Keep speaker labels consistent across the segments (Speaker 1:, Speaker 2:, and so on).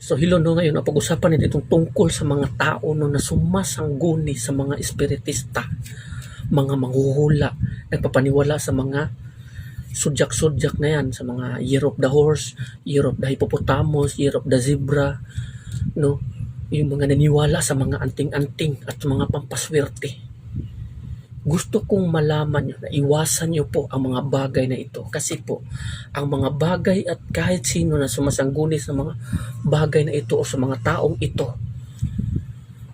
Speaker 1: So hilo no, ngayon ang pag-usapan natin itong tungkol sa mga tao no, na sumasangguni sa mga espiritista, mga manghuhula, nagpapaniwala sa mga sudyak-sudyak na yan, sa mga year of the horse, year of the hippopotamus, year of the zebra, no? Yung mga naniwala sa mga anting-anting at mga pampaswerte. Gusto kong malaman nyo na iwasan nyo po ang mga bagay na ito. Kasi po, ang mga bagay at kahit sino na sumasangguni sa mga bagay na ito o sa mga taong ito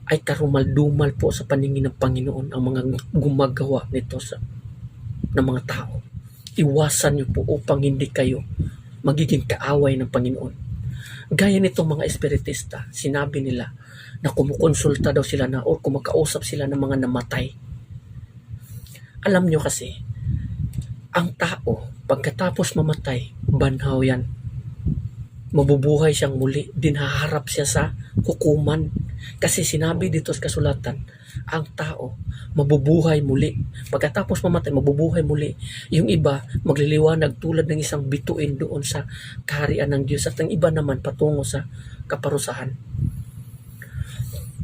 Speaker 1: ay karumal-dumal po sa paningin ng Panginoon ang mga gumagawa nito ng mga tao. Iwasan nyo po upang hindi kayo magiging kaaway ng Panginoon. Gaya nitong mga espiritista, sinabi nila na kumukonsulta daw sila na o kumakausap sila ng mga namatay. Alam nyo kasi, ang tao, pagkatapos mamatay, banhaw yan. Mabubuhay siyang muli, dinhaharap siya sa hukuman. Kasi sinabi dito sa kasulatan, ang tao, mabubuhay muli. Pagkatapos mamatay, mabubuhay muli. Yung iba, magliliwanag tulad ng isang bituin doon sa kaharian ng Diyos. At ang iba naman, patungo sa kaparusahan.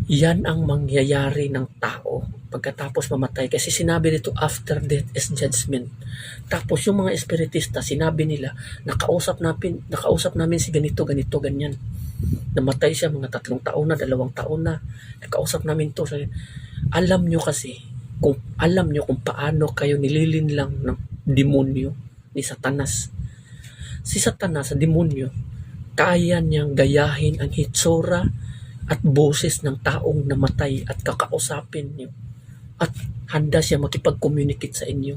Speaker 1: Yan ang mangyayari ng tao pagkatapos mamatay. Kasi sinabi dito, after death is judgment. Tapos yung mga espiritista, sinabi nila, nakausap namin si ganito, ganyan. Namatay siya mga 3 taon na, 2 taon na. Nakausap namin to. Alam nyo kung paano kayo nililinlang ng demonyo ni Satanas. Si Satanas, sa demonyo, kaya niyang gayahin ang hitsura at boses ng taong namatay at kakausapin niyo. At handa siya makipag-communicate sa inyo.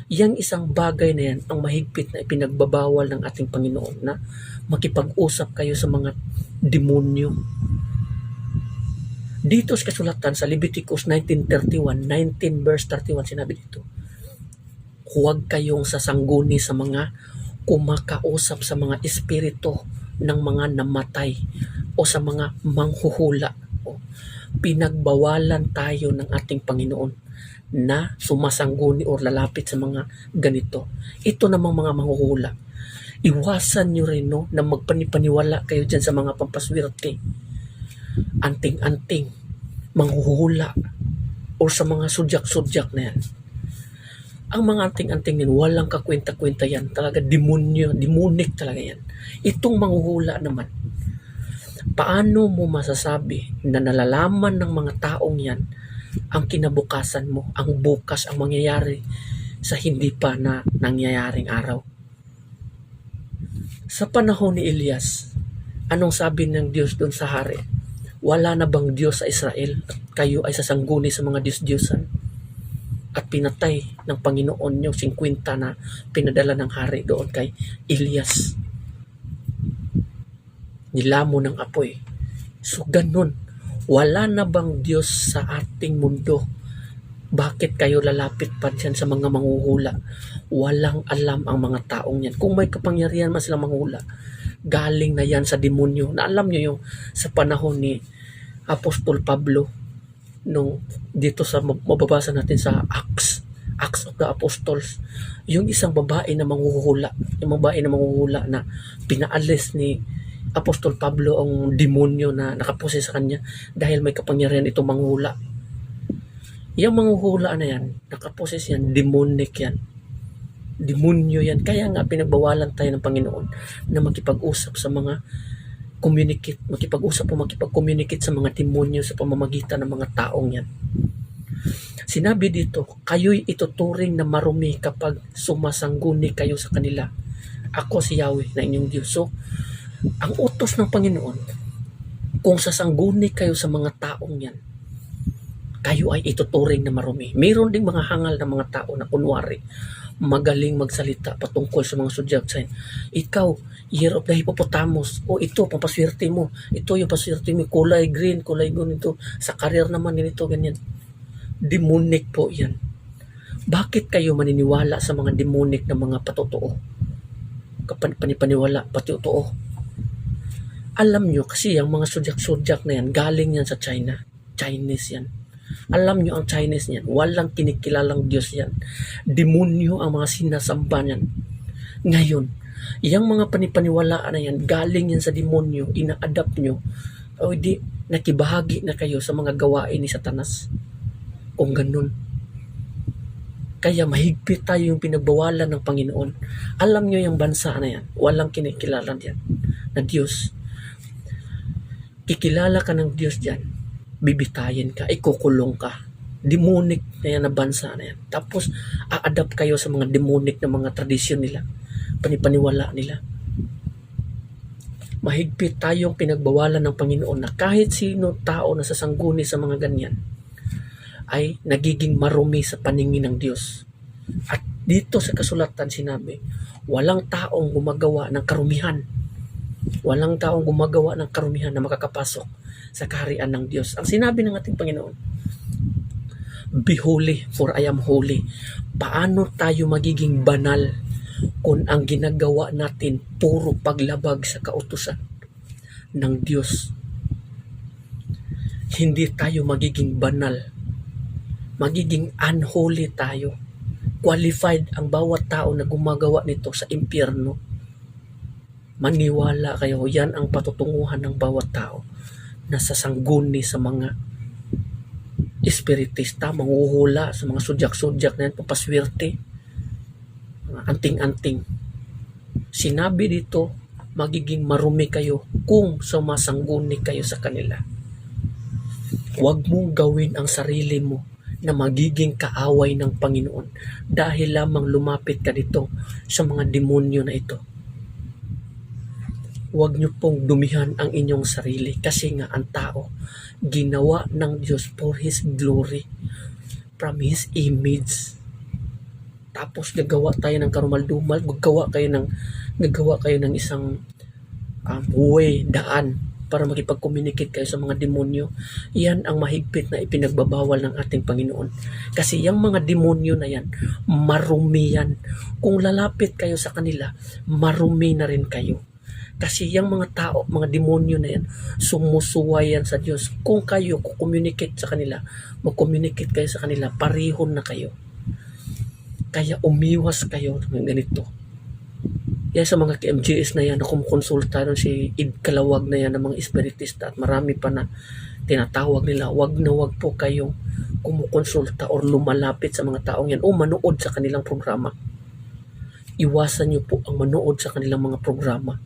Speaker 1: Yang isang bagay na yan ang mahigpit na ipinagbabawal ng ating Panginoon na makipag-usap kayo sa mga demonyo. Dito sa kasulatan sa Leviticus 19:31, 19 verse 31, sinabi dito, huwag kayong sasangguni sa mga kumakausap sa mga espiritu ng mga namatay o sa mga manghuhula. Pinagbawalan tayo ng ating Panginoon na sumasangguni o lalapit sa mga ganito. Ito namang mga manghuhula. Iwasan nyo rin no, na magpanipaniwala kayo dyan sa mga pampaswerte, anting-anting, manghuhula, o sa mga sudyak-sudyak na yan. Ang mga anting-anting din, walang kakwenta-kwenta yan. Talaga demonic talaga yan. Itong manghuhula naman, paano mo masasabi na nalalaman ng mga taong yan ang kinabukasan mo, ang bukas, ang mangyayari sa hindi pa na nangyayaring araw? Sa panahon ni Elias, anong sabi ng Diyos doon sa hari? Wala na bang Diyos sa Israel at kayo ay sasangguni sa mga Diyos-Diyosan? At pinatay ng Panginoon yung 50 na pinadala ng hari doon kay Elias. Nilamo ng apoy. So ganun, wala na bang Diyos sa ating mundo? Bakit kayo lalapit pa dyan sa mga manghuhula? Walang alam ang mga taong yan. Kung may kapangyarihan man silang manghula, galing na yan sa demonyo. Na alam nyo yung sa panahon ni Apostol Pablo, nung dito sa mababasa natin sa Acts of the Apostles, yung isang babae na manghuhula, na pinaalis ni Apostol Pablo ang demonyo na nakapose sa kanya dahil may kapangyarihan itong manghula. Yung manghuhula na yan, nakapose yan, demonic yan. Demonyo yan. Kaya nga pinagbawalan tayo ng Panginoon na makipag-usap sa mga makipag-communicate sa mga demonyo sa pamamagitan ng mga taong yan. Sinabi dito, kayo'y ituturing na marumi kapag sumasangguni kayo sa kanila. Ako si Yahweh na inyong Diyos. So, ang utos ng Panginoon, kung sasangguni kayo sa mga taong yan, kayo ay ituturing na marumi. Mayroon ding mga hangal na mga tao na kunwari, magaling magsalita patungkol sa mga sudyak sign. Ikaw, year of the hippopotamus, o ito, pampaswerte mo. Ito yung paswerte mo, kulay green ito. Sa career naman, ganito, ganyan. Demonic po yan. Bakit kayo maniniwala sa mga demonic na mga patotoo? Panipaniwala, patotoo. Alam nyo, kasi yung mga sudyak-sudyak na yan, galing yan sa China. Chinese yan. Alam nyo ang Chinese niyan, walang kinikilalang Diyos yan. Demonyo ang mga sinasamba niyan. Ngayon, Iyang mga panipaniwalaan na yan, galing yan sa demonyo, ina-adapt nyo, o di, nakibahagi na kayo sa mga gawain ni Satanas. Kung ganun. Kaya mahigpit tayo yung pinagbawalan ng Panginoon. Alam nyo yung bansa na yan, walang kinikilala yan na Diyos. Kikilala ka ng Diyos dyan, bibitayin ka, ikukulong ka. Demonic na yan na bansa na yan. Tapos, a-adapt kayo sa mga demonic na mga tradisyon nila, panipaniwala nila. Mahigpit tayong pinagbawalan ng Panginoon na kahit sino tao na sasangguni sa mga ganyan ay nagiging marumi sa paningin ng Diyos. At dito sa kasulatan sinabi, walang taong gumagawa ng karumihan. Walang taong gumagawa ng karumihan na makakapasok sa kaharian ng Diyos. Ang sinabi ng ating Panginoon, be holy for I am holy. Paano tayo magiging banal kung ang ginagawa natin puro paglabag sa kautusan ng Diyos? Hindi tayo magiging banal. Magiging unholy tayo. Qualified ang bawat tao na gumagawa nito sa impyerno. Maniwala kayo, yan ang patutunguhan ng bawat tao na sasangguni sa mga espiritista, manghuhula sa mga sudyak-sudyak na yan, papaswerte, mga anting-anting. Sinabi dito, magiging marumi kayo kung sumasangguni kayo sa kanila. Huwag mong gawin ang sarili mo na magiging kaaway ng Panginoon dahil lamang lumapit ka dito sa mga demonyo na ito. Huwag niyo pong dumihan ang inyong sarili kasi nga ang tao ginawa ng Diyos for His glory, from His image. Tapos gagawa tayo ng karumal-dumal, gagawa kayo ng isang way, daan para makipag-communicate kayo sa mga demonyo. Yan ang mahigpit na ipinagbabawal ng ating Panginoon. Kasi yung mga demonyo na yan, marumi yan. Kung lalapit kayo sa kanila, marumi na rin kayo. Kasi yung mga tao, mga demonyo na yan, sumusuway yan sa Diyos. Kung kayo communicate sa kanila, mag-communicate kayo sa kanila, parihon na kayo. Kaya umiwas kayo ng ganito. Yan sa mga KMJS na yan, na kumukonsulta rin si Id Kalawag na yan ng mga espiritista at marami pa na tinatawag nila, wag na wag po kayong kumukonsulta or lumalapit sa mga taong yan o manood sa kanilang programa. Iwasan nyo po ang manood sa kanilang mga programa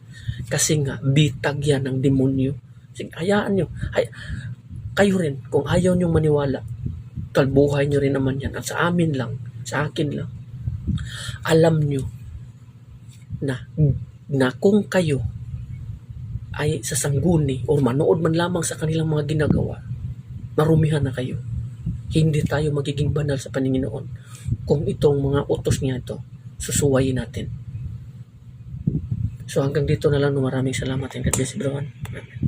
Speaker 1: kasi nga bitag yan ng demonyo. Sige, hayaan nyo. Kayo rin, kung ayaw nyo maniwala, talbuhay nyo rin naman yan. At sa amin lang, sa akin lang, alam nyo na kung kayo ay sasangguni o manood man lamang sa kanilang mga ginagawa, marumihan na kayo. Hindi tayo magiging banal sa Panginoon kung itong mga utos niya ito susuwayin natin. So hanggang dito na lang. Maraming salamat and God bless everyone. Amen.